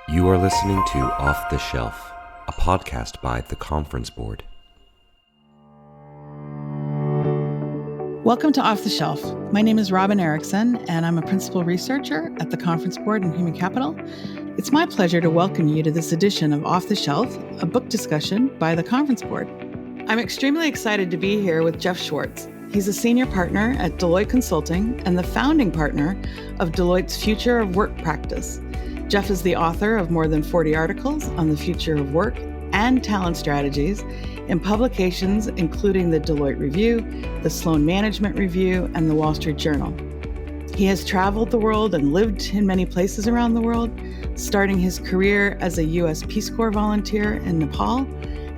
You are listening to Off the Shelf, a podcast by The Conference Board. Welcome to Off the Shelf. My name is Robin Erickson, and I'm a principal researcher at the Conference Board in Human Capital. It's my pleasure to welcome you to this edition of Off the Shelf, a book discussion by the Conference Board. I'm extremely excited to be here with Jeff Schwartz. He's a senior partner at Deloitte Consulting and the founding partner of Deloitte's Future of Work practice. Jeff is the author of more than 40 articles on the future of work and talent strategies in publications including the Deloitte Review, the Sloan Management Review, and the Wall Street Journal. He has traveled the world and lived in many places around the world, starting his career as a U.S. Peace Corps volunteer in Nepal,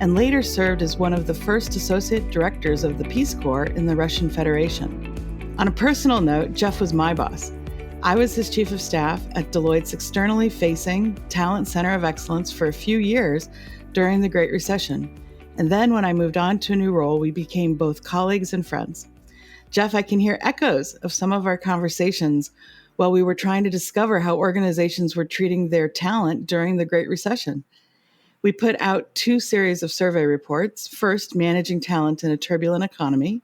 and later served as one of the first associate directors of the Peace Corps in the Russian Federation. On a personal note, Jeff was my boss. I was his chief of staff at Deloitte's externally facing Talent Center of Excellence for a few years during the Great Recession. And then when I moved on to a new role, we became both colleagues and friends. Jeff, I can hear echoes of some of our conversations while we were trying to discover how organizations were treating their talent during the Great Recession. We put out 2 series of survey reports, first, Managing Talent in a Turbulent Economy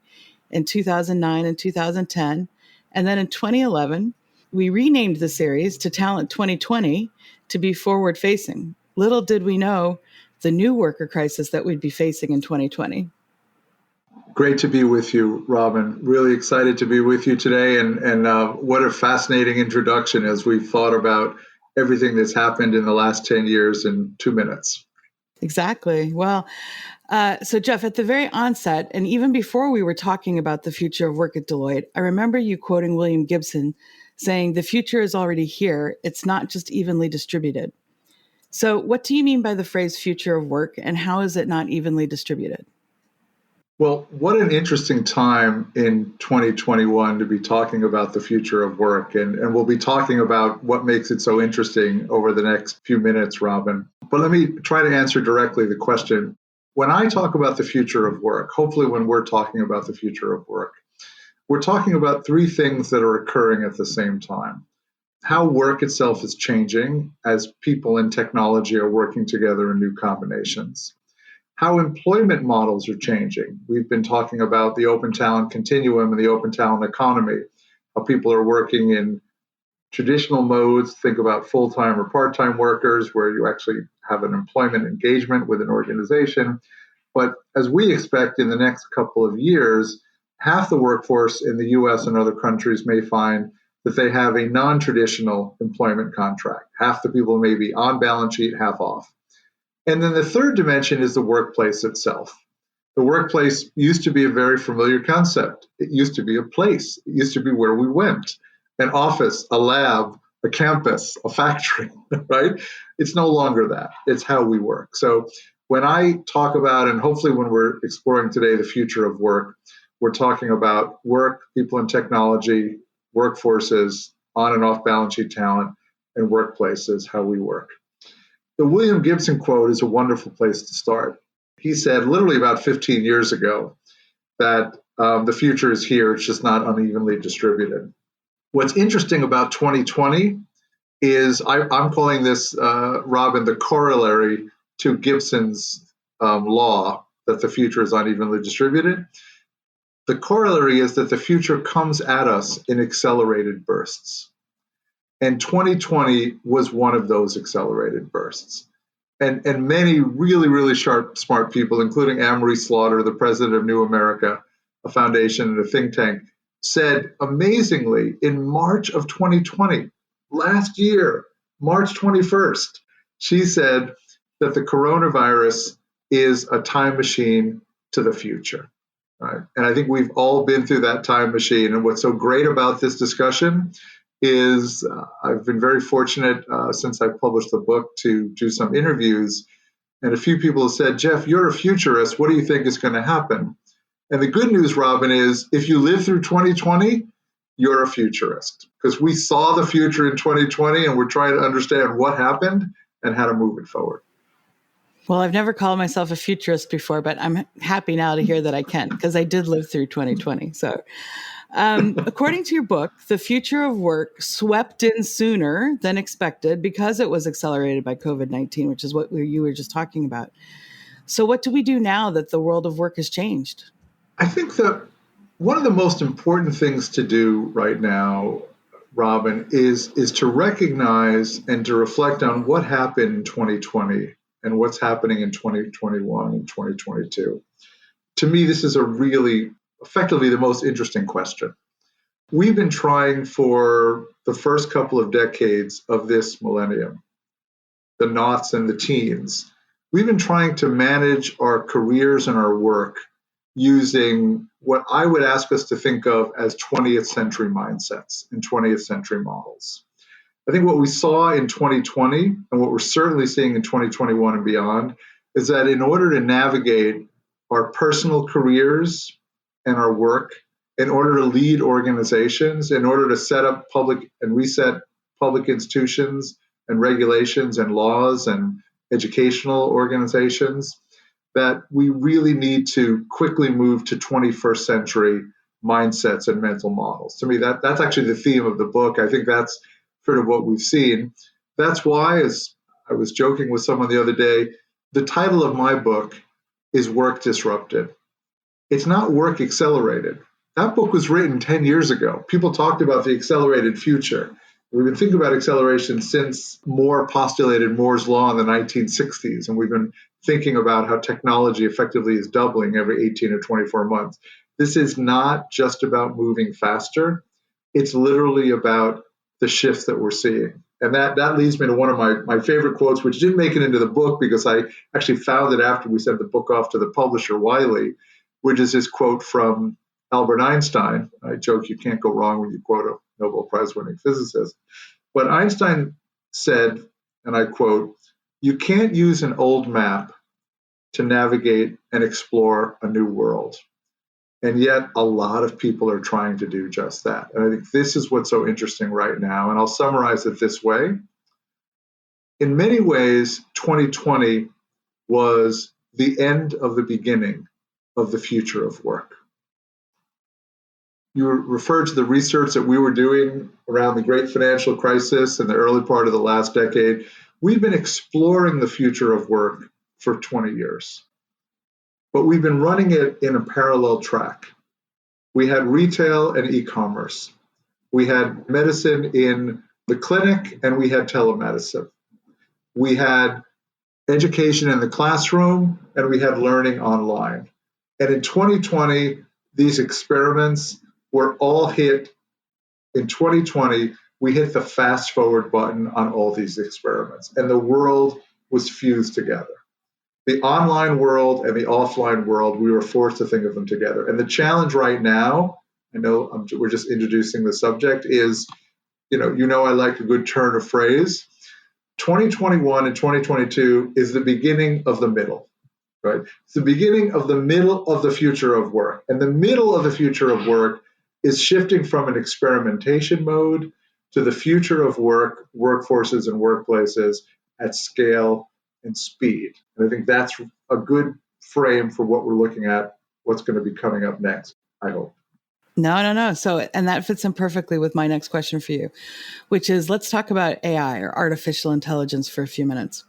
in 2009 and 2010, and then in 2011, we renamed the series to Talent 2020 to be forward-facing. Little did we know the new worker crisis that we'd be facing in 2020. Great to be with you, Robin. Really excited to be with you today. And what a fascinating introduction as we've thought about everything that's happened in the last 10 years in 2 minutes. Exactly. Well, so Jeff, at the very onset, and even before we were talking about the future of work at Deloitte, I remember you quoting William Gibson saying, "The future is already here. It's not just evenly distributed." So what do you mean by the phrase future of work, and how is it not evenly distributed? Well, what an interesting time in 2021 to be talking about the future of work. And we'll be talking about what makes it so interesting over the next few minutes, Robin. But let me try to answer directly the question. When I talk about the future of work, hopefully when we're talking about the future of work, we're talking about 3 things that are occurring at the same time. How work itself is changing as people and technology are working together in new combinations. How employment models are changing. We've been talking about the open talent continuum and the open talent economy, how people are working in traditional modes. Think about full-time or part-time workers where you actually have an employment engagement with an organization. But as we expect in the next couple of years, half the workforce in the US and other countries may find that they have a non-traditional employment contract. Half the people may be on balance sheet, half off. And then the third dimension is the workplace itself. The workplace used to be a very familiar concept. It used to be a place. It used to be where we went, an office, a lab, a campus, a factory, right? It's no longer that. It's how we work. So when I talk about, and hopefully when we're exploring today the future of work, we're talking about work, people and technology, workforces, on and off balance sheet talent, and workplaces, how we work. The William Gibson quote is a wonderful place to start. He said literally about 15 years ago that the future is here, it's just not unevenly distributed. What's interesting about 2020 is I'm calling this, Robin, the corollary to Gibson's law that the future is unevenly distributed. The corollary is that the future comes at us in accelerated bursts. And 2020 was one of those accelerated bursts. And many really, really sharp, smart people, including Anne-Marie Slaughter, the president of New America, a foundation and a think tank, said amazingly in March of 2020, last year, March 21st, she said that the coronavirus is a time machine to the future. Right? And I think we've all been through that time machine. And what's so great about this discussion is I've been very fortunate since I published the book to do some interviews. And a few people have said, "Jeff, you're a futurist. What do you think is going to happen?" And the good news, Robin, is if you live through 2020, you're a futurist because we saw the future in 2020 and we're trying to understand what happened and how to move it forward. Well, I've never called myself a futurist before, but I'm happy now to hear that I can because I did live through 2020. So According to your book, the future of work swept in sooner than expected because it was accelerated by COVID-19, which is what you were just talking about. So what do we do now that the world of work has changed? I think that one of the most important things to do right now, Robin, is to recognize and to reflect on what happened in 2020 and what's happening in 2021 and 2022. To me, this is a really effectively the most interesting question. We've been trying for the first couple of decades of this millennium, the noughts and the teens, we've been trying to manage our careers and our work using what I would ask us to think of as 20th century mindsets and 20th century models. I think what we saw in 2020 and what we're certainly seeing in 2021 and beyond is that in order to navigate our personal careers and our work, in order to lead organizations, in order to set up public and reset public institutions and regulations and laws and educational organizations, that we really need to quickly move to 21st century mindsets and mental models. To me, that's actually the theme of the book. I think that's sort of what we've seen. That's why, as I was joking with someone the other day, the title of my book is Work Disrupted. It's not Work Accelerated. That book was written 10 years ago. People talked about the accelerated future. We've been thinking about acceleration since Moore postulated Moore's law in the 1960s, and we've been thinking about how technology effectively is doubling every 18 or 24 months. This is not just about moving faster. It's literally about the shifts that we're seeing. And that leads me to one of my favorite quotes, which didn't make it into the book because I actually found it after we sent the book off to the publisher, Wiley, which is his quote from Albert Einstein. I joke you can't go wrong when you quote a Nobel Prize-winning physicist. But Einstein said, and I quote, "You can't use an old map to navigate and explore a new world." And yet a lot of people are trying to do just that. And I think this is what's so interesting right now. And I'll summarize it this way. In many ways, 2020 was the end of the beginning of the future of work. You referred to the research that we were doing around the great financial crisis in the early part of the last decade. We've been exploring the future of work for 20 years, but we've been running it in a parallel track. We had retail and e-commerce. We had medicine in the clinic, and we had telemedicine. We had education in the classroom, and we had learning online. And in 2020, these experiments were all hit. In 2020, we hit the fast forward button on all these experiments, and the world was fused together. The online world and the offline world, we were forced to think of them together. And the challenge right now, I know we're just introducing the subject, is, I like a good turn of phrase. 2021 and 2022 is the beginning of the middle, right? It's the beginning of the middle of the future of work. And the middle of the future of work is shifting from an experimentation mode to the future of work, workforces and workplaces at scale and speed. And I think that's a good frame for what we're looking at, what's going to be coming up next, I hope. No. So, and that fits in perfectly with my next question for you, which is, let's talk about AI, or artificial intelligence, for a few minutes.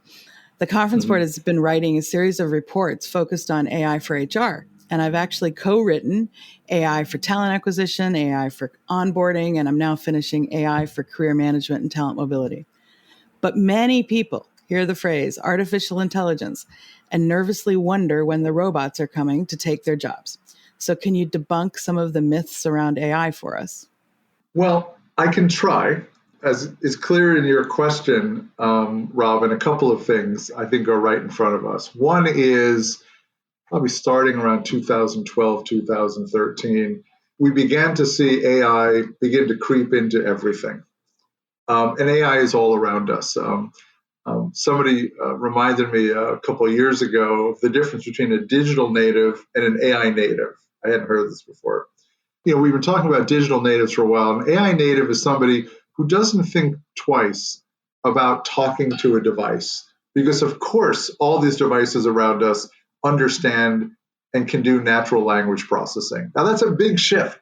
The Conference Board has been writing a series of reports focused on AI for HR. And I've actually co-written AI for talent acquisition, AI for onboarding, and I'm now finishing AI for career management and talent mobility. But many people hear the phrase artificial intelligence and nervously wonder when the robots are coming to take their jobs. So can you debunk some of the myths around AI for us? Well, I can try. As is clear in your question, Robin, a couple of things I think are right in front of us. One is probably starting around 2012, 2013, we began to see AI begin to creep into everything. And AI is all around us. Somebody reminded me a couple of years ago of the difference between a digital native and an AI native. I hadn't heard this before. We've been talking about digital natives for a while. An AI native is somebody who doesn't think twice about talking to a device, because of course, all these devices around us understand and can do natural language processing. Now, that's a big shift.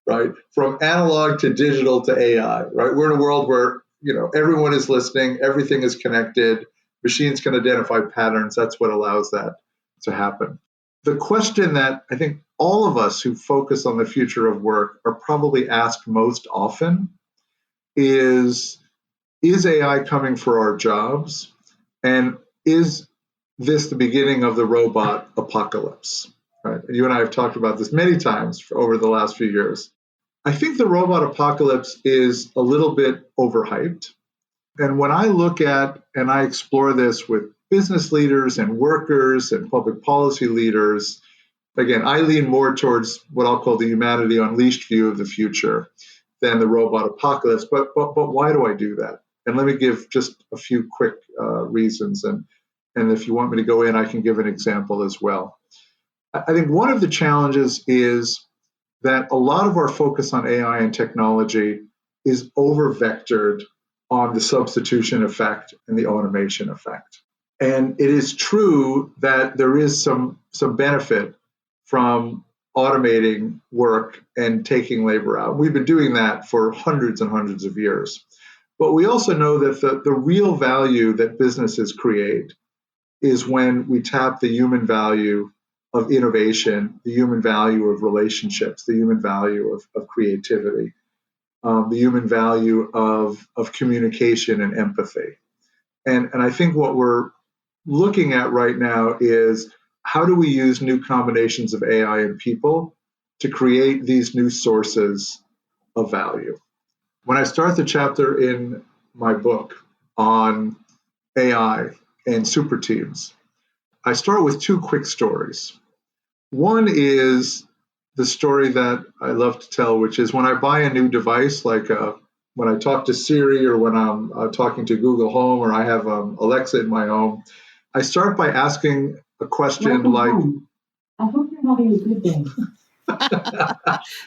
right? From analog to digital to AI, right? We're in a world where, everyone is listening, everything is connected, machines can identify patterns. That's what allows that to happen. The question that I think all of us who focus on the future of work are probably asked most often is AI coming for our jobs? And is this the beginning of the robot apocalypse? Right? You and I have talked about this many times over the last few years. I think the robot apocalypse is a little bit overhyped. And when I look at and I explore this with business leaders and workers and public policy leaders, again, I lean more towards what I'll call the humanity unleashed view of the future than the robot apocalypse. But why do I do that? And let me give just a few quick reasons. And if you want me to go in, I can give an example as well. I think one of the challenges is that a lot of our focus on AI and technology is over-vectored on the substitution effect and the automation effect. And it is true that there is some benefit from automating work and taking labor out. We've been doing that for hundreds and hundreds of years. But we also know that the real value that businesses create is when we tap the human value of innovation, the human value of relationships, the human value of creativity, the human value of communication and empathy. And I think what we're looking at right now is how do we use new combinations of AI and people to create these new sources of value? When I start the chapter in my book on AI and super teams, I start with two quick stories. One is the story that I love to tell, which is when I buy a new device, like when I talk to Siri or when I'm talking to Google Home or I have Alexa in my home, I start by asking a question like, I hope you're having a good day.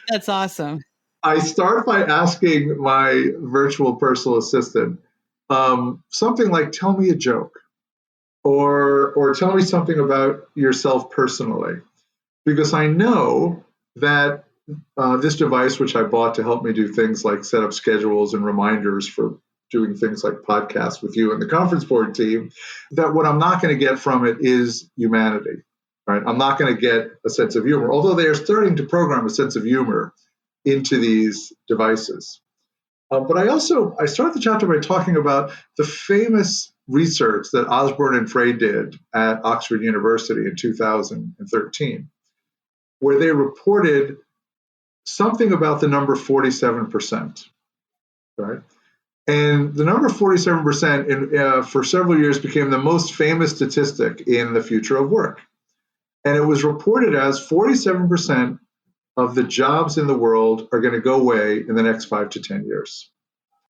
That's awesome. I start by asking my virtual personal assistant something like, tell me a joke or tell me something about yourself personally. Because I know that this device, which I bought to help me do things like set up schedules and reminders for doing things like podcasts with you and the conference board team, that what I'm not going to get from it is humanity, right? I'm not going to get a sense of humor, although they are starting to program a sense of humor into these devices. But I start the chapter by talking about the famous research that Osborne and Frey did at Oxford University in 2013, where they reported something about the number 47%, right? And the number 47% for several years became the most famous statistic in the future of work. And it was reported as 47% of the jobs in the world are going to go away in the next 5 to 10 years.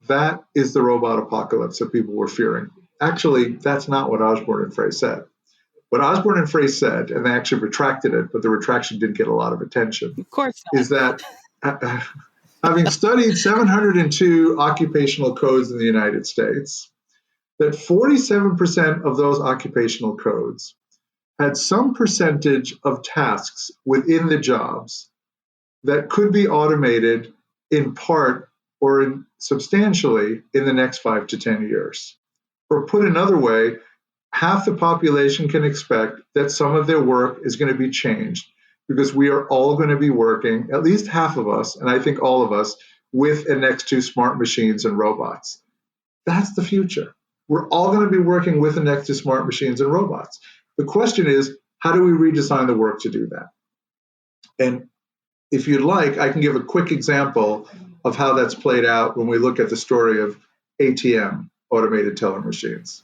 That is the robot apocalypse that people were fearing. Actually, that's not what Osborne and Frey said. What Osborne and Frey said, and they actually retracted it, but the retraction didn't get a lot of attention, Of course not. is that having studied 702 occupational codes in the United States, that 47% of those occupational codes had some percentage of tasks within the jobs that could be automated in part or substantially in the next 5 to 10 years. Or put another way, half the population can expect that some of their work is going to be changed because we are all going to be working, at least half of us, and I think all of us, with and next to smart machines and robots. That's the future. We're all going to be working with and next to smart machines and robots. The question is, how do we redesign the work to do that? And if you'd like, I can give a quick example of how that's played out when we look at the story of ATM, automated teller machines.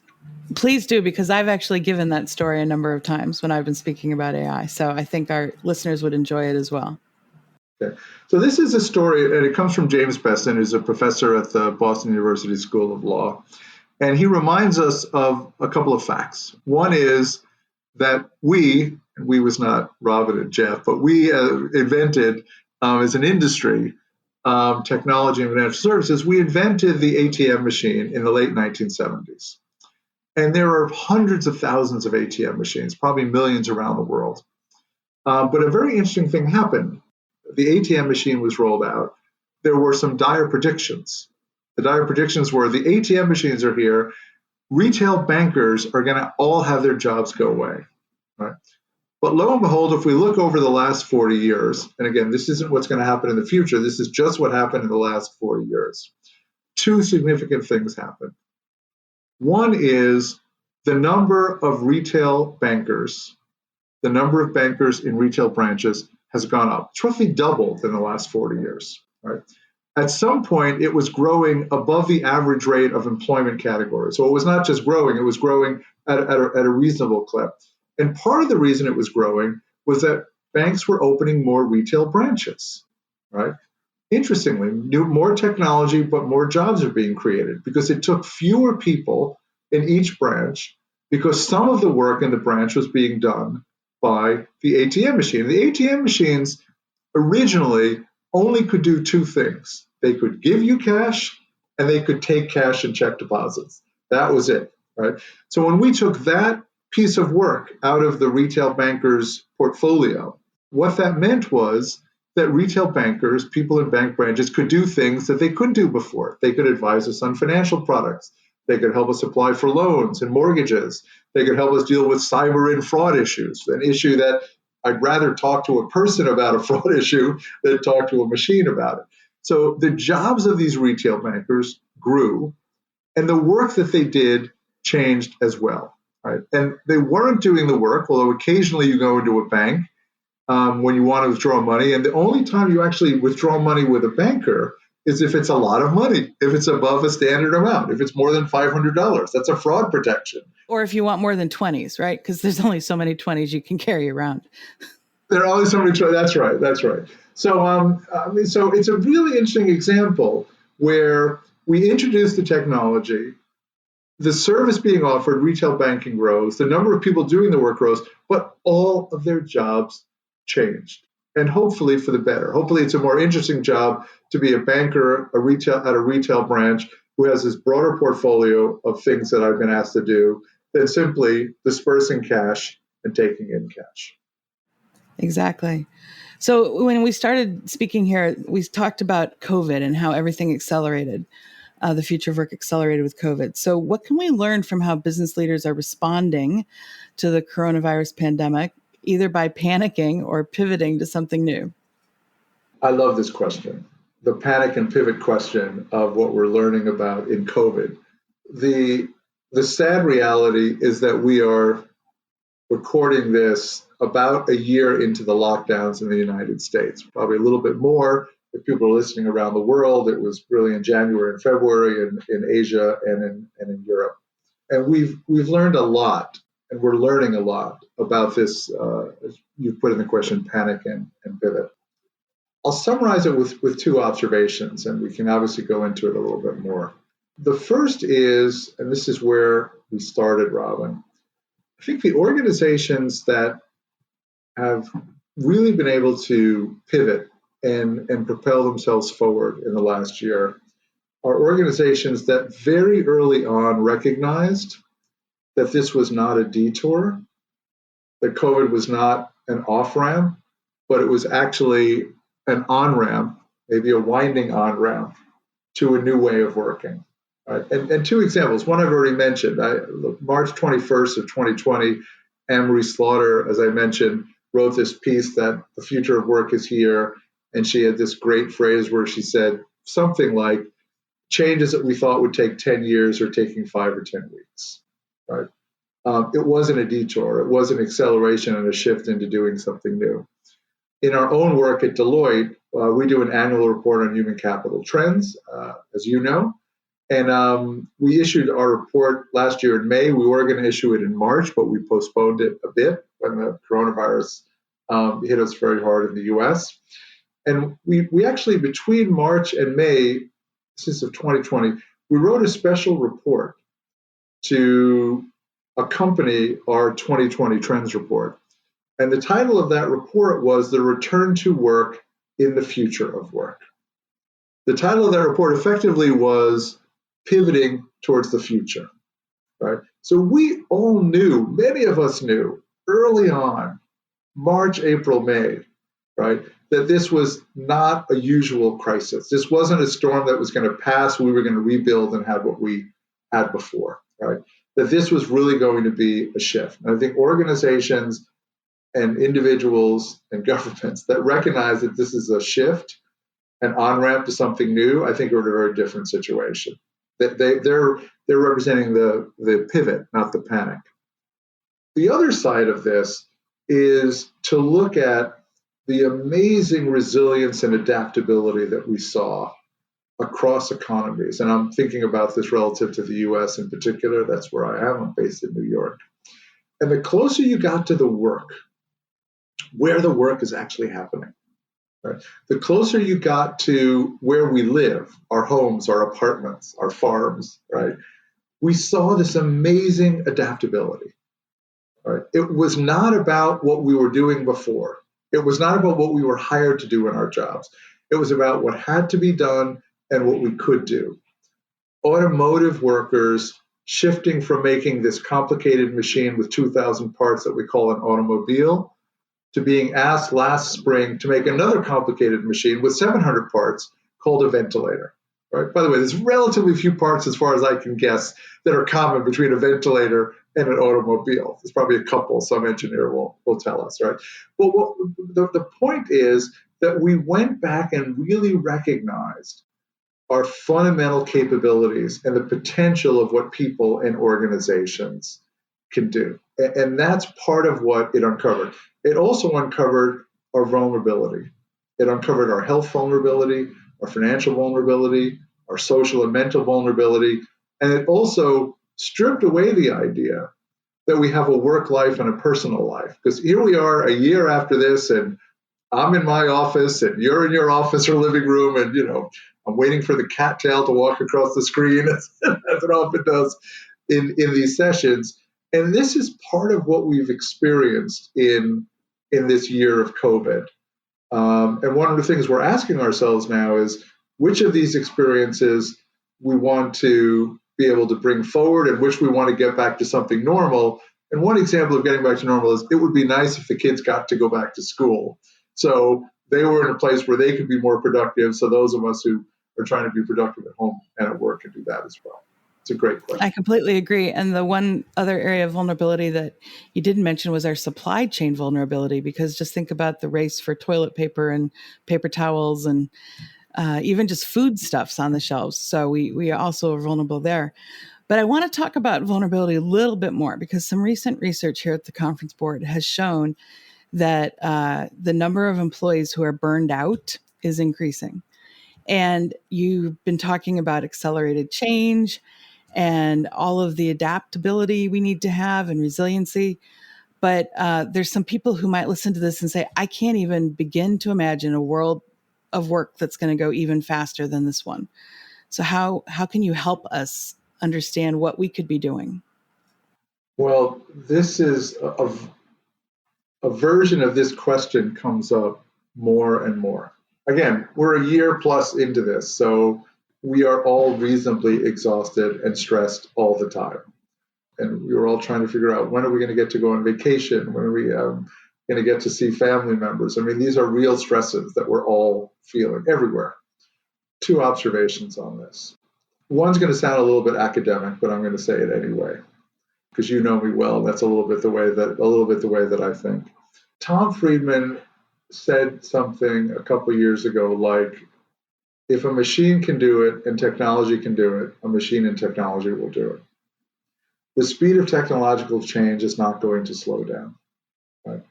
Please do, because I've actually given that story a number of times when I've been speaking about AI. So I think our listeners would enjoy it as well. Okay. So this is a story, and it comes from James Besson, who's a professor at the Boston University School of Law. And he reminds us of a couple of facts. One is that we was not Robin and Jeff, but we invented, as an industry, technology and financial services, we invented the ATM machine in the late 1970s. And there are hundreds of thousands of ATM machines, probably millions around the world. But a very interesting thing happened. the ATM machine was rolled out, there were some dire predictions. The dire predictions were the ATM machines are here, retail bankers are going to all have their jobs go away, right? But lo and behold, if we look over the last 40 years, and again, this isn't what's going to happen in the future, this is just what happened in the last 40 years, two significant things happened. One is the number of retail bankers, the number of bankers in retail branches has gone up. It's roughly doubled in the last 40 years, right? At some point, it was growing above the average rate of employment categories. So it was not just growing, it was growing at a reasonable clip. And part of the reason it was growing was that banks were opening more retail branches, right? Interestingly, more technology, but more jobs are being created because it took fewer people in each branch because some of the work in the branch was being done by the ATM machine. The ATM machines originally only could do two things. They could give you cash and they could take cash and check deposits. That was it, right? So when we took that piece of work out of the retail bankers' portfolio, what that meant was that retail bankers, people in bank branches, could do things that they couldn't do before. They could advise us on financial products. They could help us apply for loans and mortgages. They could help us deal with cyber and fraud issues, an issue that I'd rather talk to a person about a fraud issue than talk to a machine about it. So the jobs of these retail bankers grew, and the work that they did changed as well. Right? And they weren't doing the work, although occasionally you go into a bank when you want to withdraw money. And the only time you actually withdraw money with a banker is if it's a lot of money, if it's above a standard amount, if it's more than $500. That's a fraud protection. Or if you want more than 20s, right? Because there's only so many 20s you can carry around. There are only so many 20s. That's right. That's right. So, so it's a really interesting example where we introduce the technology, the service being offered, retail banking grows, the number of people doing the work grows, but all of their jobs changed. And hopefully for the better. Hopefully it's a more interesting job to be a banker at a retail branch who has this broader portfolio of things that I've been asked to do than simply dispersing cash and taking in cash. Exactly. So when we started speaking here, we talked about COVID and how everything accelerated. The future of work accelerated with COVID. So what can we learn from how business leaders are responding to the coronavirus pandemic, either by panicking or pivoting to something new? I love this question, the panic and pivot question of what we're learning about in COVID. The sad reality is that we are recording this about a year into the lockdowns in the United States, probably a little bit more. If people are listening around the world, it was really in January and February in Asia and in Europe. And we've learned a lot, and we're learning a lot about this, as you put in the question, panic and pivot. I'll summarize it with two observations, and we can obviously go into it a little bit more. The first is, and this is where we started, Robin, I think the organizations that have really been able to pivot and propel themselves forward in the last year are organizations that very early on recognized that this was not a detour, that COVID was not an off-ramp, but it was actually an on-ramp, maybe a winding on-ramp to a new way of working. Right? And two examples. One I've already mentioned. March 21st of 2020, Anne-Marie Slaughter, as I mentioned, wrote this piece that the future of work is here. And she had this great phrase where she said something like, changes that we thought would take 10 years are taking 5 or 10 weeks. Right? It wasn't a detour. It was an acceleration and a shift into doing something new. In our own work at Deloitte, we do an annual report on human capital trends, as you know. And we issued our report last year in May. We were going to issue it in March, but we postponed it a bit when the coronavirus hit us very hard in the US. And we actually, between March and May, since of 2020, we wrote a special report to accompany our 2020 trends report. And the title of that report was The Return to Work in the Future of Work. The title of that report effectively was Pivoting Towards the Future, right? So we all knew, many of us knew early on, March, April, May, right, that this was not a usual crisis. This wasn't a storm that was going to pass. We were going to rebuild and have what we had before, right? That this was really going to be a shift. And I think organizations and individuals and governments that recognize that this is a shift, an on-ramp to something new, I think are in a very different situation. They're representing the pivot, not the panic. The other side of this is to look at the amazing resilience and adaptability that we saw across economies. And I'm thinking about this relative to the US in particular. That's where I am. I'm based in New York. And the closer you got to the work, where the work is actually happening, right? The closer you got to where we live, our homes, our apartments, our farms, right? We saw this amazing adaptability, right? It was not about what we were doing before. It was not about what we were hired to do in our jobs. It was about what had to be done and what we could do. Automotive workers shifting from making this complicated machine with 2,000 parts that we call an automobile to being asked last spring to make another complicated machine with 700 parts called a ventilator. Right? By the way, there's relatively few parts, as far as I can guess, that are common between a ventilator and an automobile. There's probably a couple, some engineer will tell us, right? But the point is that we went back and really recognized our fundamental capabilities and the potential of what people and organizations can do. And that's part of what it uncovered. It also uncovered our vulnerability. It uncovered our health vulnerability, our financial vulnerability, our social and mental vulnerability. And it also stripped away the idea that we have a work life and a personal life. Because here we are a year after this, and I'm in my office, and you're in your office or living room, and I'm waiting for the cattail to walk across the screen, as it often does in these sessions. And this is part of what we've experienced in this year of COVID. And one of the things we're asking ourselves now is which of these experiences we want to be able to bring forward and which we want to get back to something normal. And one example of getting back to normal is it would be nice if the kids got to go back to school. So they were in a place where they could be more productive. So those of us who are trying to be productive at home and at work can do that as well. It's a great question. I completely agree. And the one other area of vulnerability that you didn't mention was our supply chain vulnerability, because just think about the race for toilet paper and paper towels and even just foodstuffs on the shelves. So we also are vulnerable there. But I want to talk about vulnerability a little bit more, because some recent research here at the Conference Board has shown that the number of employees who are burned out is increasing. And you've been talking about accelerated change and all of the adaptability we need to have and resiliency. But there's some people who might listen to this and say, I can't even begin to imagine a world of work that's going to go even faster than this one. So how can you help us understand what we could be doing? Well, this is a version of this question comes up more and more. Again, we're a year plus into this, so we are all reasonably exhausted and stressed all the time. And we were all trying to figure out, when are we going to get to go on vacation? When are we going to get to see family members? I mean, these are real stresses that we're all feeling everywhere. Two observations on this. One's going to sound a little bit academic, but I'm going to say it anyway, because you know me well. That's a little bit the way that I think. Tom Friedman said something a couple of years ago, like, if a machine can do it and technology can do it, a machine and technology will do it. The speed of technological change is not going to slow down. Right?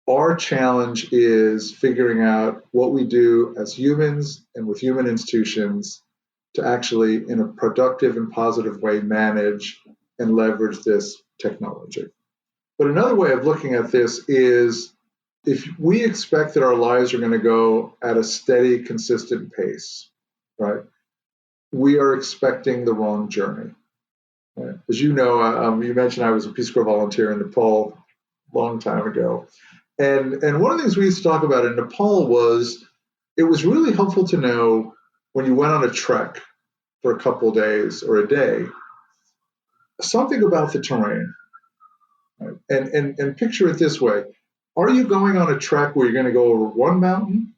Our challenge is figuring out what we do as humans and with human institutions to actually, in a productive and positive way, manage and leverage this technology. But another way of looking at this is, if we expect that our lives are going to go at a steady, consistent pace, right, we are expecting the wrong journey. Right? As you know, you mentioned I was a Peace Corps volunteer in Nepal a long time ago. And one of the things we used to talk about in Nepal was, it was really helpful to know when you went on a trek for a couple of days or a day, something about the terrain. Right? And picture it this way. Are you going on a trek where you're going to go over one mountain?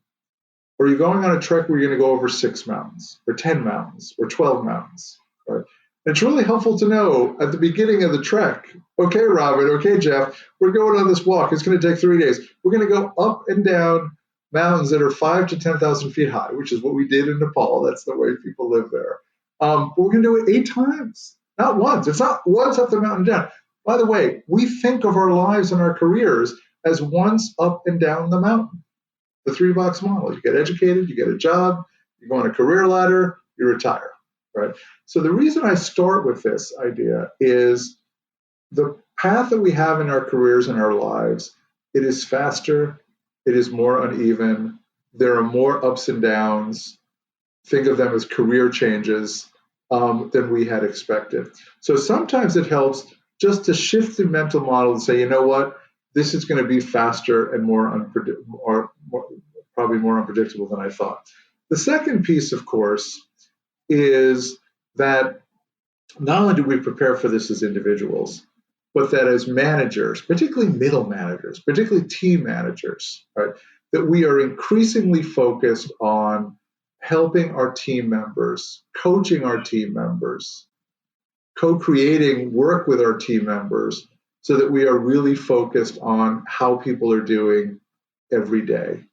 Or are you going on a trek where you're going to go over 6 mountains, or 10 mountains, or 12 mountains? Right? It's really helpful to know at the beginning of the trek, okay, Robin, okay, Jeff, we're going on this walk. It's going to take 3 days. We're going to go up and down mountains that are 5 to 10,000 feet high, which is what we did in Nepal. That's the way people live there. But we're going to do it 8 times, not once. It's not once up the mountain and down. By the way, we think of our lives and our careers as once up and down the mountain. The 3-box model. You get educated, you get a job, you go on a career ladder, you retire, right? So the reason I start with this idea is the path that we have in our careers and our lives, it is faster, it is more uneven, there are more ups and downs. Think of them as career changes than we had expected. So sometimes it helps just to shift the mental model and say, you know what, this is going to be faster and more unpredictable, or probably more unpredictable than I thought. The second piece, of course, is that not only do we prepare for this as individuals, but that as managers, particularly middle managers, particularly team managers, right, that we are increasingly focused on helping our team members, coaching our team members, co-creating work with our team members, so that we are really focused on how people are doing every day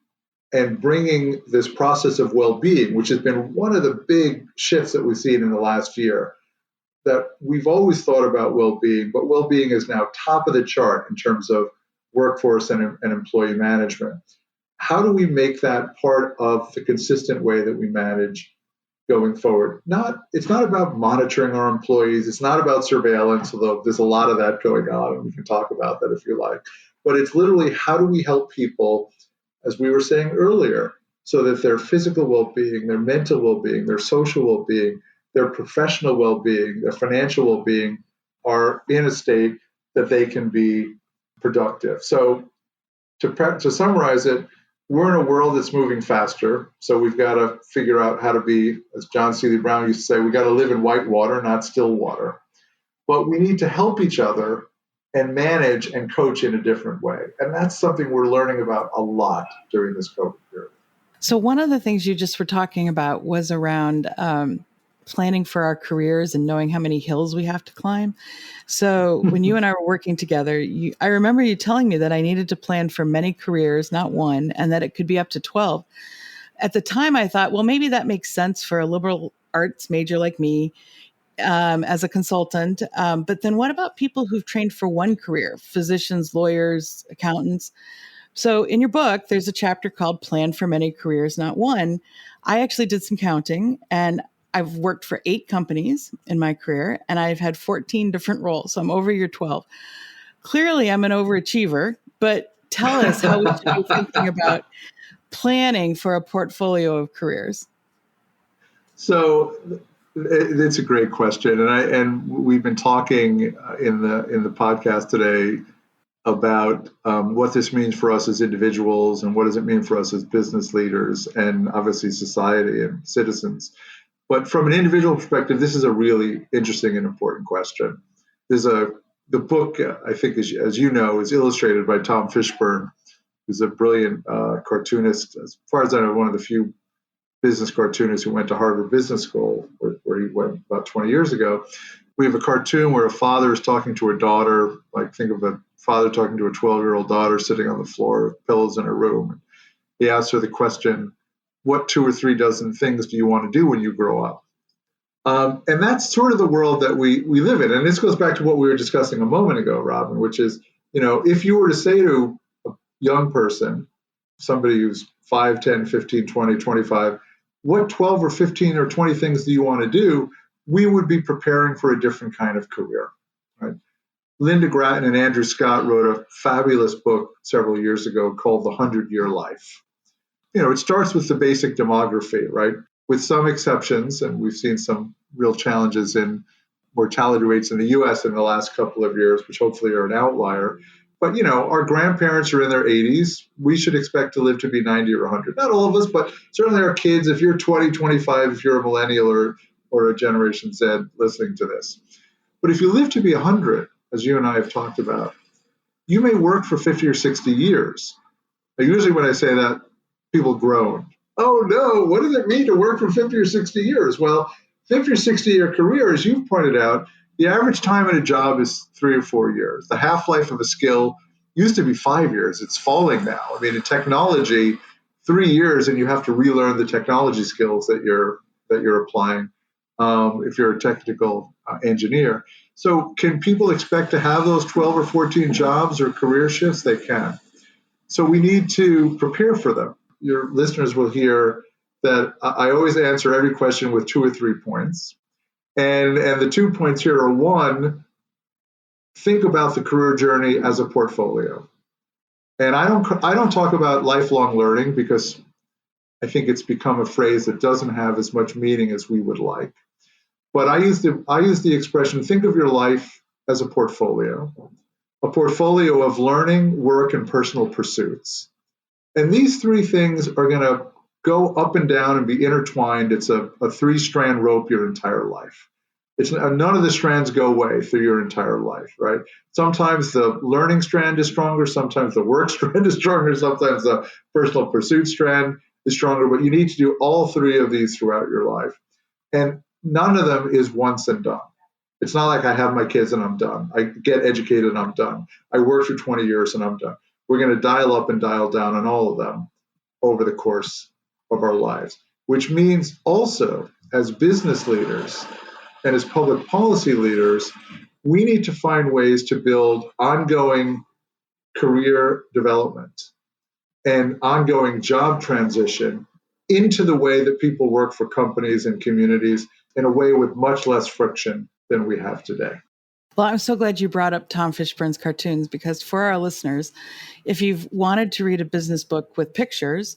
and bringing this process of well-being, which has been one of the big shifts that we've seen in the last year, that we've always thought about well-being, but well-being is now top of the chart in terms of workforce and employee management. How do we make that part of the consistent way that we manage going forward? It's not about monitoring our employees. It's not about surveillance, although there's a lot of that going on, and we can talk about that if you like. But it's literally, how do we help people, as we were saying earlier, so that their physical well-being, their mental well-being, their social well-being, their professional well-being, their financial well-being are in a state that they can be productive. So to summarize it, we're in a world that's moving faster, so we've got to figure out how to be, as John Seeley Brown used to say, we got to live in white water, not still water. But we need to help each other and manage and coach in a different way. And that's something we're learning about a lot during this COVID period. So one of the things you just were talking about was around planning for our careers and knowing how many hills we have to climb. So when you and I were working together, I remember you telling me that I needed to plan for many careers, not one, and that it could be up to 12. At the time, I thought, well, maybe that makes sense for a liberal arts major like me as a consultant. But then what about people who've trained for one career, physicians, lawyers, accountants? So in your book, there's a chapter called Plan for Many Careers, Not One. I actually did some counting, and I've worked for 8 companies in my career, and I've had 14 different roles. So I'm over your 12. Clearly, I'm an overachiever, but tell us how we should be thinking about planning for a portfolio of careers. So it's a great question, and we've been talking in the podcast today about what this means for us as individuals and what does it mean for us as business leaders and obviously society and citizens. But from an individual perspective, this is a really interesting and important question. The book, I think, as you know, is illustrated by Tom Fishburne, who's a brilliant cartoonist. As far as I know, one of the few business cartoonists who went to Harvard Business School, where he went about 20 years ago. We have a cartoon where a father is talking to a daughter, like think of a father talking to a 12-year-old daughter sitting on the floor with pillows in her room. He asks her the question, what 2 or 3 dozen things do you want to do when you grow up? And that's sort of the world that we live in. And this goes back to what we were discussing a moment ago, Robin, which is, if you were to say to a young person, somebody who's 5, 10, 15, 20, 25, what 12 or 15 or 20 things do you want to do? We would be preparing for a different kind of career, right? Linda Grattan and Andrew Scott wrote a fabulous book several years ago called The 100-Year Life. It starts with the basic demography, right? With some exceptions, and we've seen some real challenges in mortality rates in the U.S. in the last couple of years, which hopefully are an outlier. But, our grandparents are in their 80s. We should expect to live to be 90 or 100. Not all of us, but certainly our kids, if you're 20, 25, if you're a millennial or a Generation Z listening to this. But if you live to be 100, as you and I have talked about, you may work for 50 or 60 years. Now, usually when I say that, people groan. Oh no, what does it mean to work for 50 or 60 years? Well, 50 or 60-year career, as you've pointed out, the average time in a job is 3 or 4 years. The half-life of a skill used to be 5 years. It's falling now. I mean, in technology, 3 years and you have to relearn the technology skills that you're applying if you're a technical engineer. So can people expect to have those 12 or 14 jobs or career shifts? They can. So we need to prepare for them. Your listeners will hear that I always answer every question with 2 or 3 points. And the 2 points here are: one, think about the career journey as a portfolio. And I don't talk about lifelong learning because I think it's become a phrase that doesn't have as much meaning as we would like. But I use the expression, think of your life as a portfolio of learning, work, and personal pursuits. And these 3 things are going to go up and down and be intertwined. It's a 3-strand rope your entire life. None of the strands go away through your entire life, right? Sometimes the learning strand is stronger, sometimes the work strand is stronger, sometimes the personal pursuit strand is stronger, but you need to do all 3 of these throughout your life. And none of them is once and done. It's not like I have my kids and I'm done. I get educated and I'm done. I work for 20 years and I'm done. We're going to dial up and dial down on all of them over the course of our lives, which means also as business leaders and as public policy leaders, we need to find ways to build ongoing career development and ongoing job transition into the way that people work for companies and communities in a way with much less friction than we have today. Well, I'm so glad you brought up Tom Fishburne's cartoons, because for our listeners, if you've wanted to read a business book with pictures,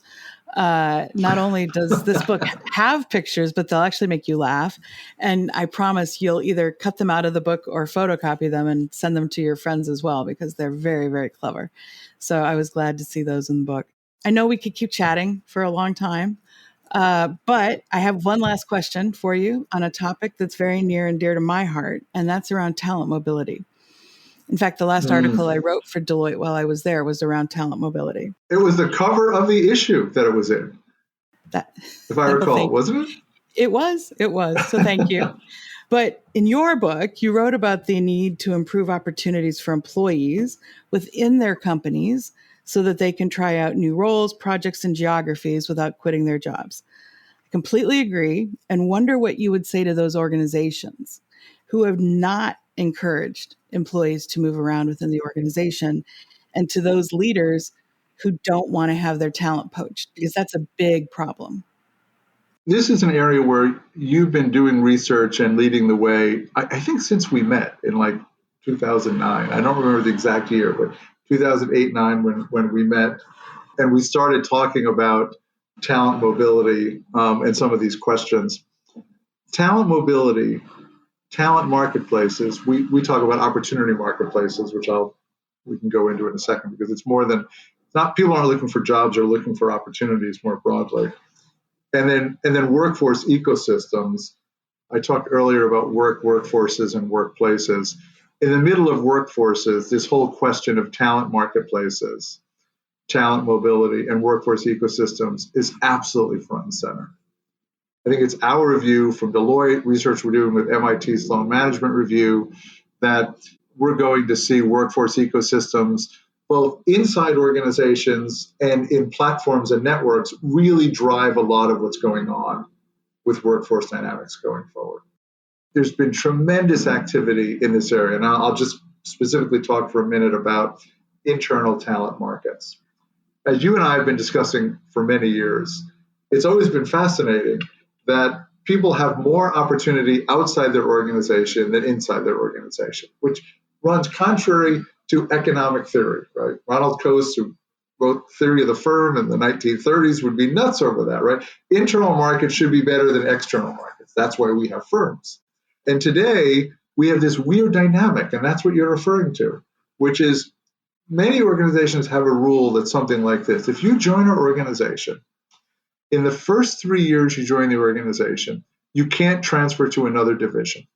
not only does this book have pictures, but they'll actually make you laugh. And I promise you'll either cut them out of the book or photocopy them and send them to your friends as well, because they're very, very clever. So I was glad to see those in the book. I know we could keep chatting for a long time, but I have one last question for you on a topic that's very near and dear to my heart, and that's around talent mobility. In fact, the last article I wrote for Deloitte while I was there was around talent mobility. It was the cover of the issue that it was in, if I recall, wasn't it? It was. So thank you. But in your book, you wrote about the need to improve opportunities for employees within their companies so that they can try out new roles, projects, and geographies without quitting their jobs. I completely agree, and wonder what you would say to those organizations who have not encouraged employees to move around within the organization, and to those leaders who don't want to have their talent poached, because that's a big problem. This is an area where you've been doing research and leading the way, I think since we met in like 2009. I don't remember the exact year, but 2008-9 when we met and we started talking about talent mobility and some of these questions. Talent mobility, talent marketplaces, we talk about opportunity marketplaces, which we can go into in a second, because it's more than, not people aren't looking for jobs, they're looking for opportunities more broadly. And then workforce ecosystems. I talked earlier about workforces and workplaces. In the middle of workforces, this whole question of talent marketplaces, talent mobility, and workforce ecosystems is absolutely front and center. I think it's our view from Deloitte, research we're doing with MIT Sloan Management Review, that we're going to see workforce ecosystems both inside organizations and in platforms and networks really drive a lot of what's going on with workforce dynamics going forward. There's been tremendous activity in this area, and I'll just specifically talk for a minute about internal talent markets. As you and I have been discussing for many years, it's always been fascinating that people have more opportunity outside their organization than inside their organization, which runs contrary to economic theory, right? Ronald Coase, who wrote Theory of the Firm in the 1930s, would be nuts over that, right? Internal markets should be better than external markets. That's why we have firms. And today, we have this weird dynamic, and that's what you're referring to, which is many organizations have a rule that's something like this. If you join our organization, in the first 3 years you join the organization, you can't transfer to another division,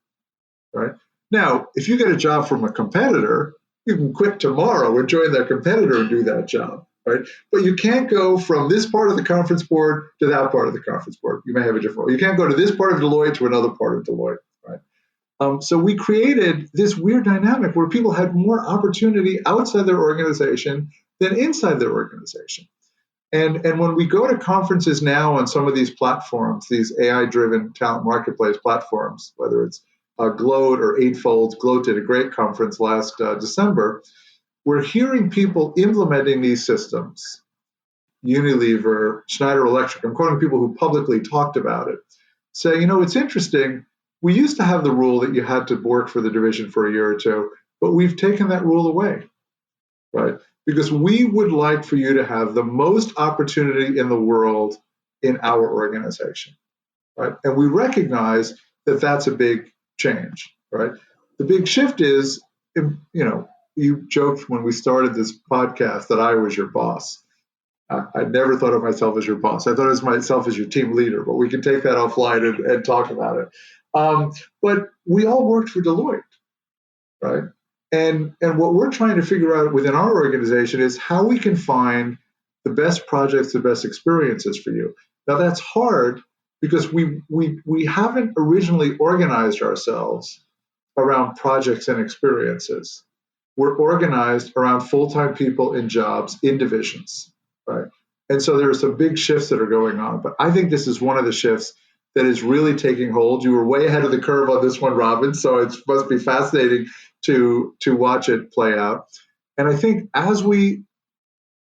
right? Now, if you get a job from a competitor, You can quit tomorrow or join their competitor and do that job, right? But you can't go from this part of the conference board to that part of the conference board. You may have a different role. You can't go to this part of Deloitte to another part of Deloitte, right? So we created this weird dynamic where people had more opportunity outside their organization than inside their organization. And when we go to conferences now on some of these platforms, these AI-driven talent marketplace platforms, whether it's Gloat or Eightfold, Gloat did a great conference last December, we're hearing people implementing these systems. Unilever, Schneider Electric, I'm quoting people who publicly talked about it, say, it's interesting. We used to have the rule that you had to work for the division for a year or two, but we've taken that rule away, right? Because we would like for you to have the most opportunity in the world in our organization, right? And we recognize that that's a big change, right? The big shift is, you joked when we started this podcast that I was your boss. I never thought of myself as your boss. I thought of myself as your team leader, but we can take that offline and talk about it. But we all worked for Deloitte, right? And what we're trying to figure out within our organization is how we can find the best projects, the best experiences for you. Now that's hard because we haven't originally organized ourselves around projects and experiences. We're organized around full-time people in jobs in divisions, right? And so there are some big shifts that are going on. But I think this is one of the shifts that is really taking hold. You were way ahead of the curve on this one, Robin, so it must be fascinating to watch it play out. And I think as we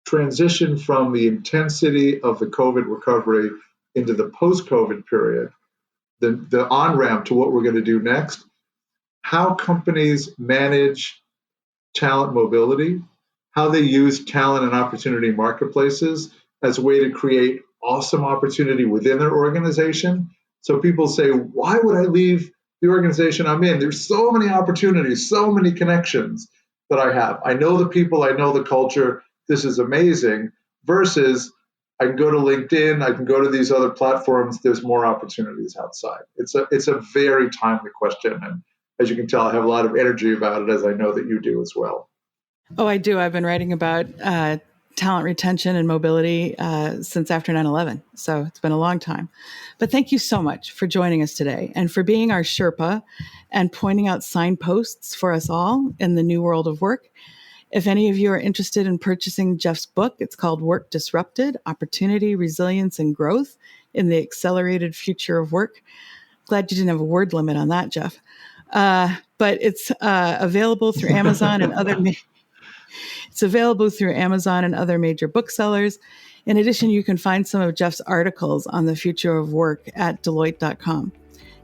transition from the intensity of the COVID recovery into the post-COVID period, the on-ramp to what we're going to do next, how companies manage talent mobility, how they use talent and opportunity marketplaces as a way to create awesome opportunity within their organization. So people say, why would I leave the organization I'm in? There's so many opportunities, so many connections that I have. I know the people, I know the culture. This is amazing. Versus I can go to LinkedIn, I can go to these other platforms. There's more opportunities outside. It's a very timely question. And as you can tell, I have a lot of energy about it, as I know that you do as well. Oh, I do. I've been writing about talent retention and mobility since after 9/11. So it's been a long time. But thank you so much for joining us today and for being our Sherpa and pointing out signposts for us all in the new world of work. If any of you are interested in purchasing Jeff's book, it's called Work Disrupted: Opportunity, Resilience, and Growth in the Accelerated Future of Work. Glad you didn't have a word limit on that, Jeff. But it's available through Amazon and other major booksellers. In addition, you can find some of Jeff's articles on the future of work at Deloitte.com.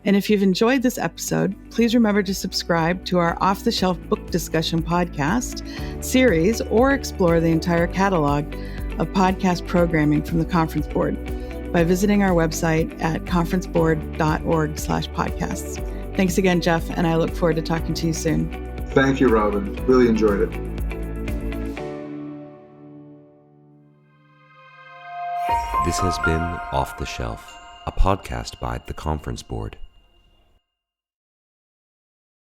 And if you've enjoyed this episode, please remember to subscribe to our off-the-shelf book discussion podcast series or explore the entire catalog of podcast programming from the Conference Board by visiting our website at conferenceboard.org/podcasts. Thanks again, Jeff, and I look forward to talking to you soon. Thank you, Robin. Really enjoyed it. This has been Off the Shelf, a podcast by the Conference Board.